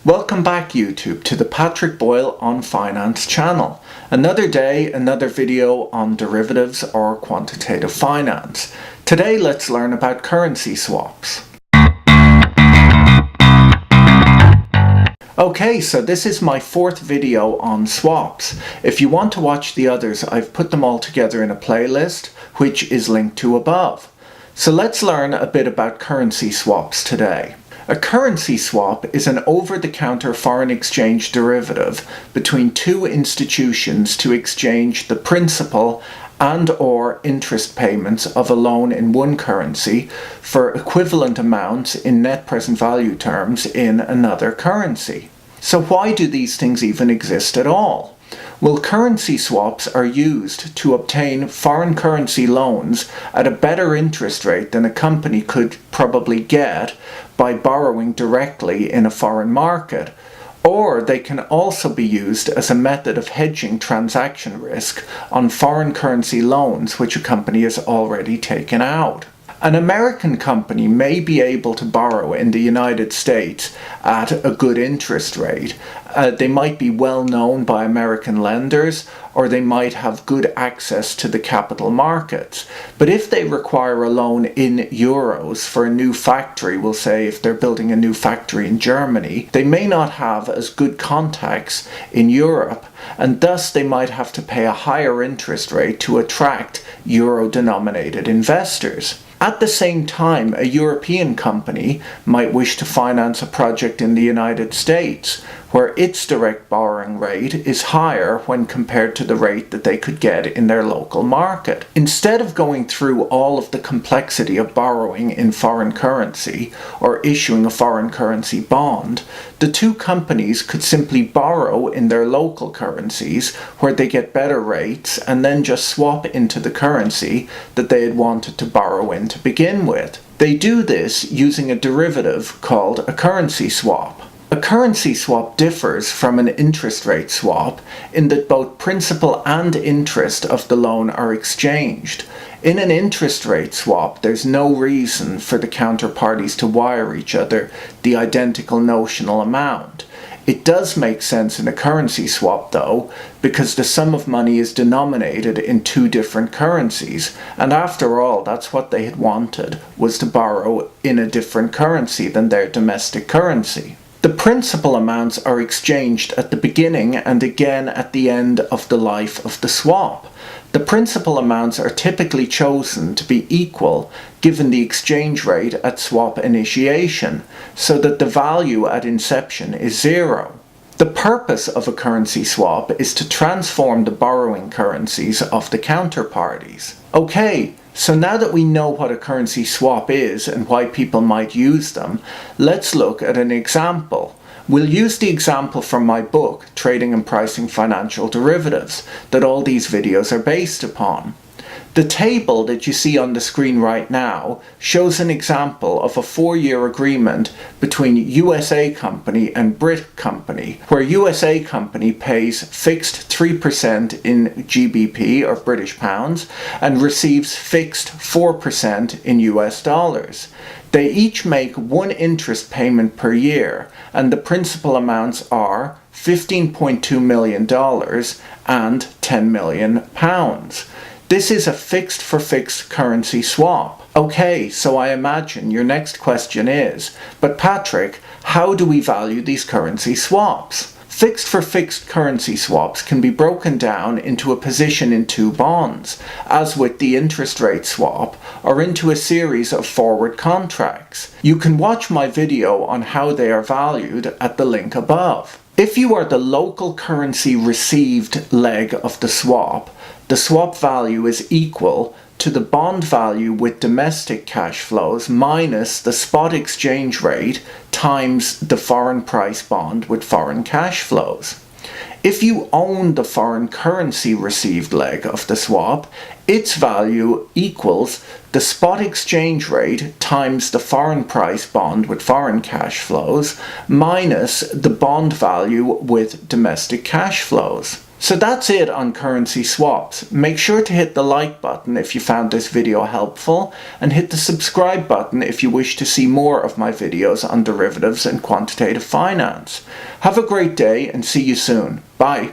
Welcome back YouTube to the Patrick Boyle on Finance channel. Another day, another video on derivatives or quantitative finance. Today let's learn about currency swaps. Okay, so this is my fourth video on swaps. If you want to watch the others, I've put them all together in a playlist, which is linked to above. So let's learn a bit about currency swaps today. A currency swap is an over-the-counter foreign exchange derivative between two institutions to exchange the principal and/or interest payments of a loan in one currency for equivalent amounts in net present value terms in another currency. So why do these things even exist at all? Well, currency swaps are used to obtain foreign currency loans at a better interest rate than a company could probably get by borrowing directly in a foreign market. Or they can also be used as a method of hedging transaction risk on foreign currency loans which a company has already taken out. An American company may be able to borrow in the United States at a good interest rate. They might be well known by American lenders, or they might have good access to the capital markets. But if they require a loan in euros for a new factory, we'll say if they're building a new factory in Germany, they may not have as good contacts in Europe, and thus they might have to pay a higher interest rate to attract euro-denominated investors. At the same time, a European company might wish to finance a project in the United States, where its direct borrowing rate is higher when compared to the rate that they could get in their local market. Instead of going through all of the complexity of borrowing in foreign currency or issuing a foreign currency bond, the two companies could simply borrow in their local currencies where they get better rates and then just swap into the currency that they had wanted to borrow in to begin with. They do this using a derivative called a currency swap. A currency swap differs from an interest rate swap in that both principal and interest of the loan are exchanged. In an interest rate swap, there's no reason for the counterparties to wire each other the identical notional amount. It does make sense in a currency swap though, because the sum of money is denominated in two different currencies, and after all that's what they had wanted, was to borrow in a different currency than their domestic currency. The principal amounts are exchanged at the beginning and again at the end of the life of the swap. The principal amounts are typically chosen to be equal given the exchange rate at swap initiation, so that the value at inception is zero. The purpose of a currency swap is to transform the borrowing currencies of the counterparties. Okay, so now that we know what a currency swap is and why people might use them, let's look at an example. We'll use the example from my book, Trading and Pricing Financial Derivatives, that all these videos are based upon. The table that you see on the screen right now shows an example of a 4-year agreement between USA Company and Brit Company, where USA Company pays fixed 3% in GBP or British pounds and receives fixed 4% in US dollars. They each make one interest payment per year, and the principal amounts are $15.2 million and £10 million. This is a fixed-for-fixed currency swap. Okay, so I imagine your next question is, but Patrick, how do we value these currency swaps? Fixed-for-fixed currency swaps can be broken down into a position in two bonds, as with the interest rate swap, or into a series of forward contracts. You can watch my video on how they are valued at the link above. If you are the local currency received leg of the swap value is equal to the bond value with domestic cash flows minus the spot exchange rate times the foreign price bond with foreign cash flows. If you own the foreign currency received leg of the swap, its value equals the spot exchange rate times the foreign price bond with foreign cash flows minus the bond value with domestic cash flows. So that's it on currency swaps. Make sure to hit the like button if you found this video helpful, and hit the subscribe button if you wish to see more of my videos on derivatives and quantitative finance. Have a great day and see you soon. Bye.